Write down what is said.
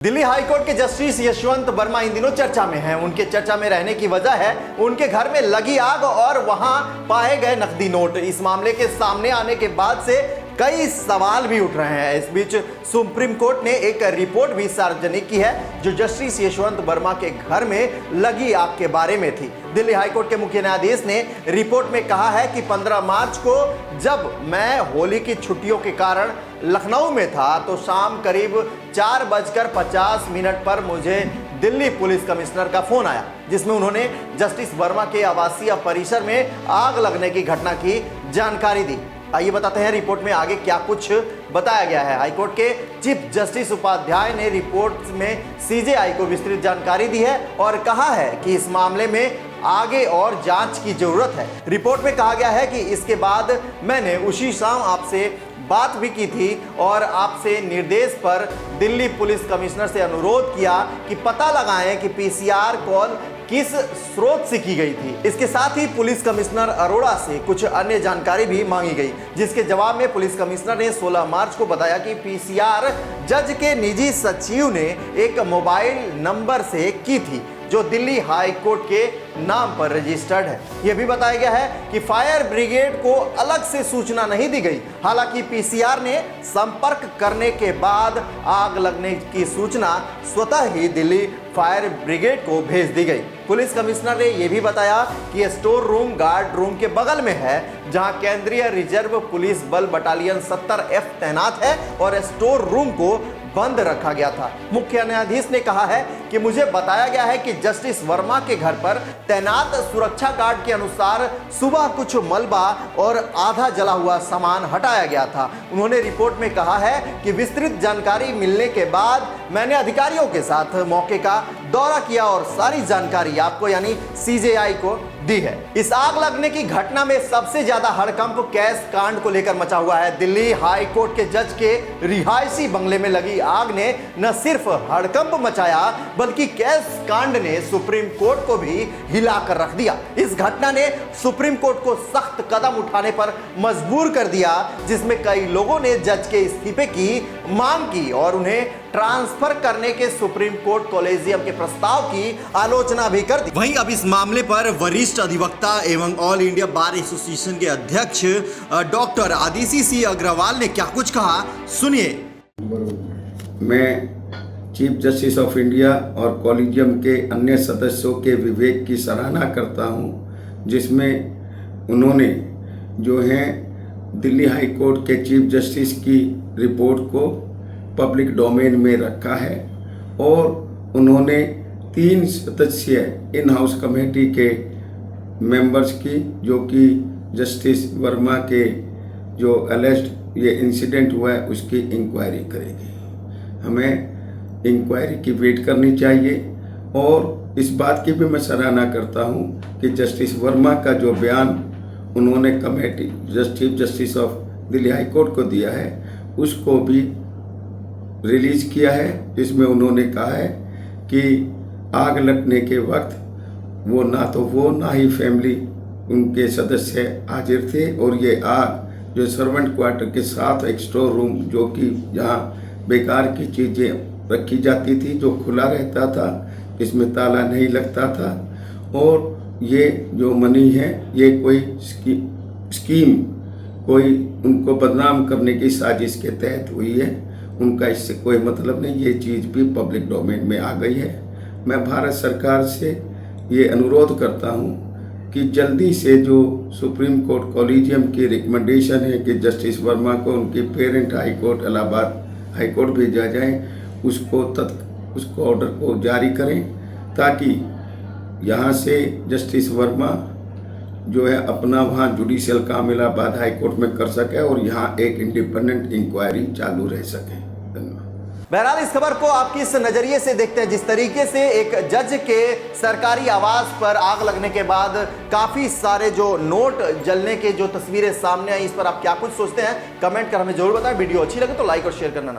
Delhi high court के justice Yashwant Verma इन दिनों चर्चा में हैं। उनके चर्चा में रहने की वजह है उनके घर में लगी आग और वहां पाए गए नकदी नोट। इस मामले के सामने आने के बाद से कई सवाल भी उठ रहे हैं। इस बीच सुप्रीम कोर्ट ने एक रिपोर्ट भी सार्वजनिक की है जो जस्टिस यशवंत वर्मा के घर में लगी आग के बारे में थी। दिल्ली हाईकोर्ट के मुख्य न्यायाधीश ने रिपोर्ट में कहा है कि 15 मार्च को जब मैं होली की छुट्टियों के कारण लखनऊ में था तो शाम करीब 4:50 पर मुझे दिल्ली पुलिस कमिश्नर का फोन आया, जिसमें उन्होंने जस्टिस वर्मा के आवासीय परिसर में आग लगने की घटना की जानकारी दी। आइए बताते हैं रिपोर्ट में आगे क्या कुछ बताया गया है। हाईकोर्ट के चीफ जस्टिस उपाध्याय ने रिपोर्ट में सीजेआई को विस्तृत जानकारी दी है और कहा है कि इस मामले में आगे और जांच की जरूरत है। रिपोर्ट में कहा गया है कि इसके बाद मैंने उसी शाम आपसे बात भी की थी और आपसे निर्देश पर दिल्ली पुलिस कमिश्नर से अनुरोध किया कि पता लगाएं कि पीसीआर कॉल किस स्रोत से की गई थी। इसके साथ ही पुलिस कमिश्नर अरोड़ा से कुछ अन्य जानकारी भी मांगी गई, जिसके जवाब में पुलिस कमिश्नर ने 16 मार्च को बताया कि पीसीआर जज के निजी सचिव ने एक मोबाइल नंबर से की थी जो दिल्ली हाई कोर्ट के नाम पर रजिस्टर्ड है। यह भी बताया गया है कि फायर ब्रिगेड को अलग से सूचना नहीं दी गई। हालांकि पीसीआर ने संपर्क करने के बाद आग लगने की सूचना स्वतः ही दिल्ली फायर ब्रिगेड को भेज दी गई। पुलिस कमिश्नर ने यह भी बताया कि स्टोर रूम गार्ड रूम के बगल में है, जहां केंद्रीय रिजर्व पुलिस बल बटालियन 70F तैनात है और स्टोर रूम को बंद रखा गया था। मुख्य न्यायाधीश ने कहा है कि मुझे बताया गया है कि जस्टिस वर्मा के घर पर तैनात सुरक्षा गार्ड के अनुसार सुबह कुछ मलबा और आधा जला हुआ सामान हटाया गया था। उन्होंने रिपोर्ट में कहा है कि विस्तृत जानकारी मिलने के बाद मैंने अधिकारियों के साथ मौके का दौरा किया और सारी जानकारी आपको यानी सीजेआई को दी है। इस आग लगने की घटना में सबसे ज्यादा हड़कंप कैश कांड को लेकर मचा हुआ है। दिल्ली हाई कोर्ट के जज के रिहायशी बंगले में लगी आग ने न सिर्फ हड़कंप मचाया बल्कि कैश कांड ने सुप्रीम कोर्ट को भी हिलाकर रख दिया। इस घटना ने सुप्रीम कोर्ट को सख्त कदम उठाने पर मजबूर कर दिया, जिसमें कई लोगों ने जज के इस्तीफे की मांग की और उन्हें ट्रांसफर करने के सुप्रीम कोर्ट कॉलेजियम के प्रस्ताव की आलोचना भी कर दी। वहीं अब इस मामले पर वरिष्ठ अधिवक्ता एवं ऑल इंडिया बार एसोसिएशन के अध्यक्ष डॉक्टर आदिशी सी अग्रवाल ने क्या कुछ कहा, सुनिए। मैं चीफ जस्टिस ऑफ इंडिया और कॉलेजियम के अन्य सदस्यों के विवेक की सराहना करता हूं, जिसमें उन्होंने जो है दिल्ली हाई कोर्ट के चीफ जस्टिस की रिपोर्ट को पब्लिक डोमेन में रखा है और उन्होंने 3 सदस्यीय इन हाउस कमेटी के मेंबर्स की, जो कि जस्टिस वर्मा के जो अलेज्ड ये इंसिडेंट हुआ है उसकी इंक्वायरी करेगी। हमें इंक्वायरी की वेट करनी चाहिए और इस बात की भी मैं सराहना करता हूं कि जस्टिस वर्मा का जो बयान उन्होंने committee chief justice of Delhi high court को दिया है उसको भी रिलीज किया है, जिसमें उन्होंने कहा है कि आग लगने के वक्त वो ना ही फैमिली उनके सदस्य हाजिर थे और ये आग जो सर्वेंट क्वार्टर के साथ एक स्टोर रूम जो कि जहाँ बेकार की चीज़ें रखी जाती थी जो खुला रहता था, इसमें ताला नहीं लगता था और ये जो मनी है ये कोई स्कीम कोई उनको बदनाम करने की साजिश के तहत हुई है। उनका इससे कोई मतलब नहीं, ये चीज़ भी पब्लिक डोमेन में आ गई है। मैं भारत सरकार से ये अनुरोध करता हूँ कि जल्दी से जो सुप्रीम कोर्ट कॉलेजियम की रिकमेंडेशन है कि जस्टिस वर्मा को उनकी parent high court Allahabad high court भेजा जाए, उसको ऑर्डर को जारी करें ताकि यहाँ से जस्टिस वर्मा जो है अपना वहाँ जुडिशियल काम इलाहाबाद हाई कोर्ट में कर सके और यहाँ एक इंडिपेंडेंट इंक्वायरी चालू रह सके। बहरहाल इस खबर को आप किस नजरिए से देखते हैं? जिस तरीके से एक जज के सरकारी आवास पर आग लगने के बाद काफी सारे जो नोट जलने के जो तस्वीरें सामने आई, इस पर आप क्या कुछ सोचते हैं? कमेंट कर हमें जरूर बताएं। वीडियो अच्छी लगे तो लाइक और शेयर करना ना भूलें।